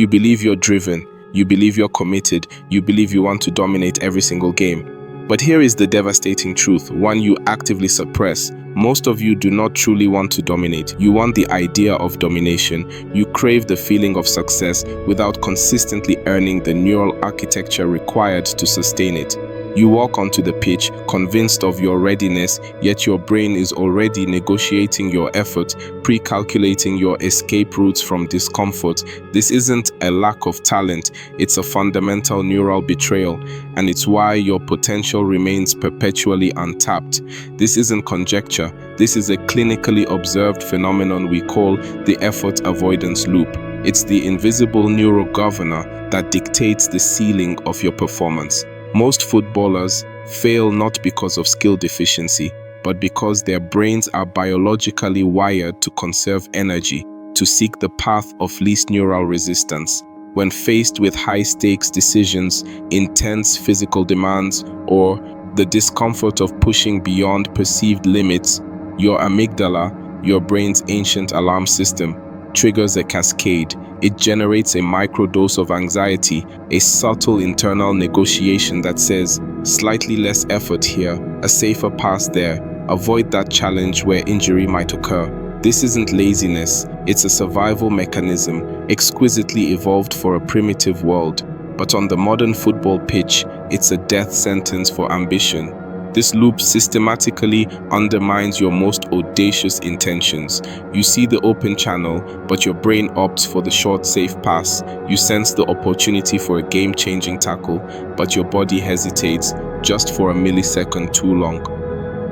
You believe you're driven, you believe you're committed, you believe you want to dominate every single game. But here is the devastating truth, one you actively suppress. Most of you do not truly want to dominate. You want the idea of domination. You crave the feeling of success without consistently earning the neural architecture required to sustain it. You walk onto the pitch, convinced of your readiness, yet your brain is already negotiating your effort, pre-calculating your escape routes from discomfort. This isn't a lack of talent, it's a fundamental neural betrayal, and it's why your potential remains perpetually untapped. This isn't conjecture, this is a clinically observed phenomenon we call the effort avoidance loop. It's the invisible neural governor that dictates the ceiling of your performance. Most footballers fail not because of skill deficiency, but because their brains are biologically wired to conserve energy, to seek the path of least neural resistance. When faced with high-stakes decisions, intense physical demands, or the discomfort of pushing beyond perceived limits, your amygdala, your brain's ancient alarm system, triggers a cascade. It generates a microdose of anxiety, a subtle internal negotiation that says, slightly less effort here, a safer pass there, avoid that challenge where injury might occur. This isn't laziness, it's a survival mechanism, exquisitely evolved for a primitive world. But on the modern football pitch, it's a death sentence for ambition. This loop systematically undermines your most audacious intentions. You see the open channel, but your brain opts for the short, safe pass. You sense the opportunity for a game-changing tackle, but your body hesitates just for a millisecond too long.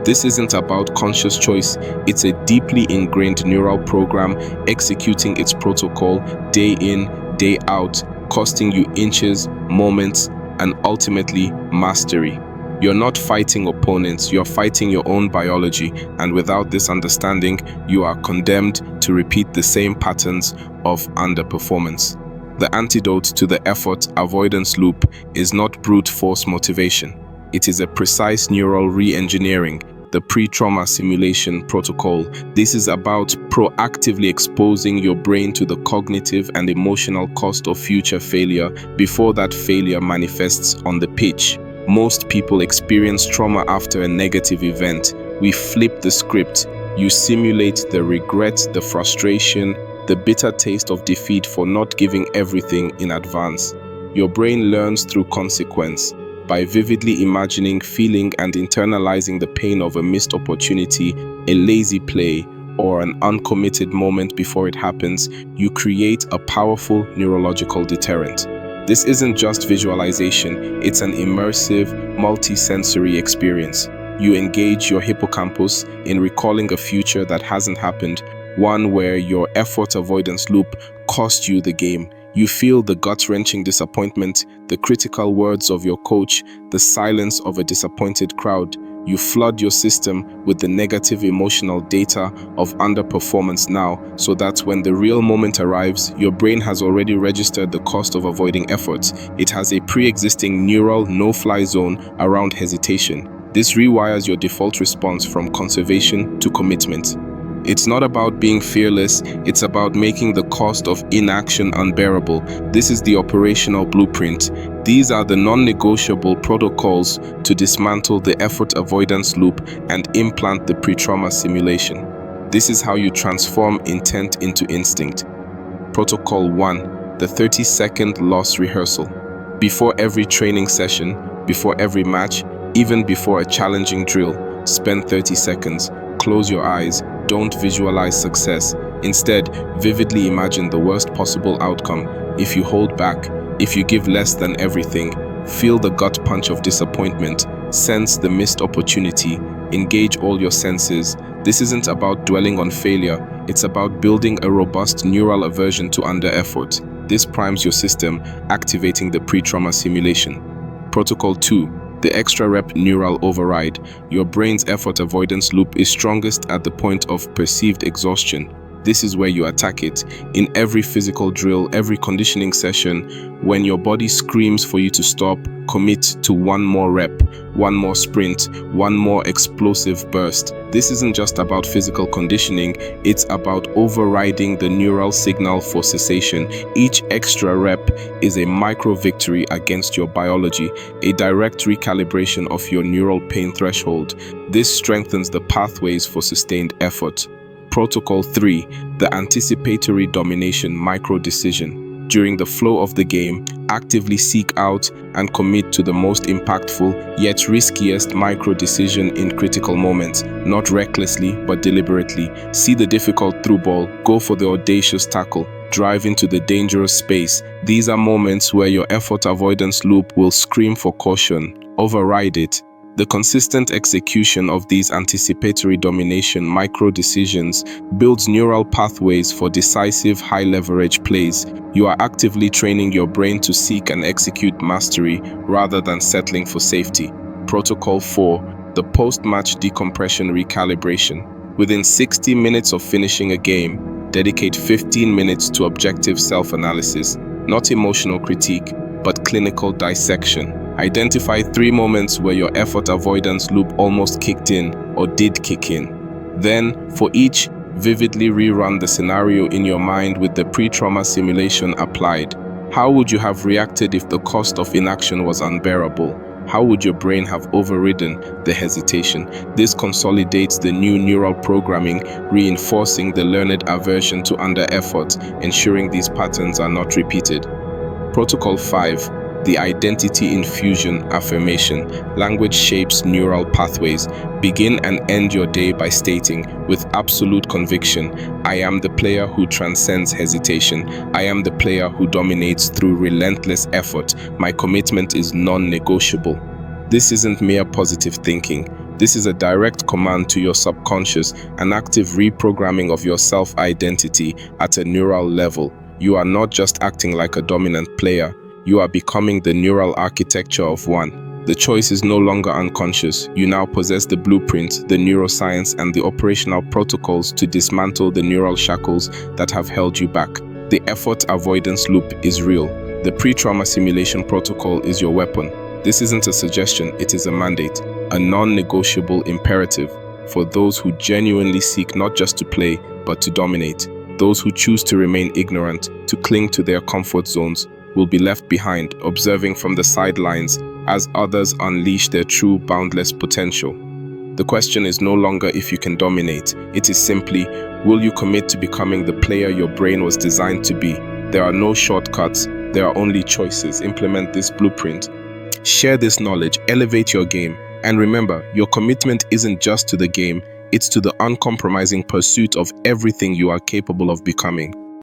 This isn't about conscious choice, it's a deeply ingrained neural program executing its protocol day in, day out, costing you inches, moments, and ultimately mastery. You're not fighting opponents, you're fighting your own biology, and without this understanding, you are condemned to repeat the same patterns of underperformance. The antidote to the effort avoidance loop is not brute force motivation. It is a precise neural re-engineering, the pre-trauma simulation protocol. This is about proactively exposing your brain to the cognitive and emotional cost of future failure before that failure manifests on the pitch. Most people experience trauma after a negative event. We flip the script. You simulate the regret, the frustration, the bitter taste of defeat for not giving everything in advance. Your brain learns through consequence. By vividly imagining, feeling, and internalizing the pain of a missed opportunity, a lazy play, or an uncommitted moment before it happens, you create a powerful neurological deterrent. This isn't just visualization, it's an immersive, multi-sensory experience. You engage your hippocampus in recalling a future that hasn't happened, one where your effort avoidance loop cost you the game. You feel the gut-wrenching disappointment, the critical words of your coach, the silence of a disappointed crowd. You flood your system with the negative emotional data of underperformance now, so that when the real moment arrives, your brain has already registered the cost of avoiding efforts. It has a pre-existing neural no-fly zone around hesitation. This rewires your default response from conservation to commitment. It's not about being fearless, it's about making the cost of inaction unbearable. This is the operational blueprint. These are the non-negotiable protocols to dismantle the effort avoidance loop and implant the pre-trauma simulation. This is how you transform intent into instinct. Protocol 1. The 30-second loss rehearsal. Before every training session, before every match, even before a challenging drill, spend 30 seconds. Close your eyes. Don't visualize success. Instead, vividly imagine the worst possible outcome. If you hold back, if you give less than everything, feel the gut punch of disappointment, sense the missed opportunity, engage all your senses. This isn't about dwelling on failure, it's about building a robust neural aversion to under-effort. This primes your system, activating the pre-trauma simulation. Protocol 2. The extra rep neural override. Your brain's effort avoidance loop is strongest at the point of perceived exhaustion. This is where you attack it. In every physical drill, every conditioning session, when your body screams for you to stop, commit to one more rep, one more sprint, one more explosive burst. This isn't just about physical conditioning, it's about overriding the neural signal for cessation. Each extra rep is a micro victory against your biology, a direct recalibration of your neural pain threshold. This strengthens the pathways for sustained effort. Protocol 3, the anticipatory domination micro-decision. During the flow of the game, actively seek out and commit to the most impactful yet riskiest micro-decision in critical moments, not recklessly but deliberately. See the difficult through ball, go for the audacious tackle, drive into the dangerous space. These are moments where your effort avoidance loop will scream for caution. Override it. The consistent execution of these anticipatory domination micro-decisions builds neural pathways for decisive high-leverage plays. You are actively training your brain to seek and execute mastery rather than settling for safety. Protocol 4, the post-match decompression recalibration. Within 60 minutes of finishing a game, dedicate 15 minutes to objective self-analysis, not emotional critique, but clinical dissection. Identify 3 moments where your effort avoidance loop almost kicked in or did kick in. Then, for each, vividly rerun the scenario in your mind with the pre-trauma simulation applied. How would you have reacted if the cost of inaction was unbearable? How would your brain have overridden the hesitation? This consolidates the new neural programming, reinforcing the learned aversion to under-effort, ensuring these patterns are not repeated. Protocol 5. The identity infusion affirmation. Language shapes neural pathways. Begin and end your day by stating, with absolute conviction, I am the player who transcends hesitation. I am the player who dominates through relentless effort. My commitment is non-negotiable. This isn't mere positive thinking. This is a direct command to your subconscious, an active reprogramming of your self-identity at a neural level. You are not just acting like a dominant player. You are becoming the neural architecture of one. The choice is no longer unconscious. You now possess the blueprint, the neuroscience, and the operational protocols to dismantle the neural shackles that have held you back. The effort avoidance loop is real. The pre-trauma simulation protocol is your weapon. This isn't a suggestion, it is a mandate, a non-negotiable imperative for those who genuinely seek not just to play, but to dominate. Those who choose to remain ignorant, to cling to their comfort zones, will be left behind, observing from the sidelines as others unleash their true boundless potential. The question is no longer if you can dominate. It is simply, will you commit to becoming the player your brain was designed to be? There are no shortcuts, there are only choices. Implement this blueprint. Share this knowledge, elevate your game, and remember, your commitment isn't just to the game, it's to the uncompromising pursuit of everything you are capable of becoming.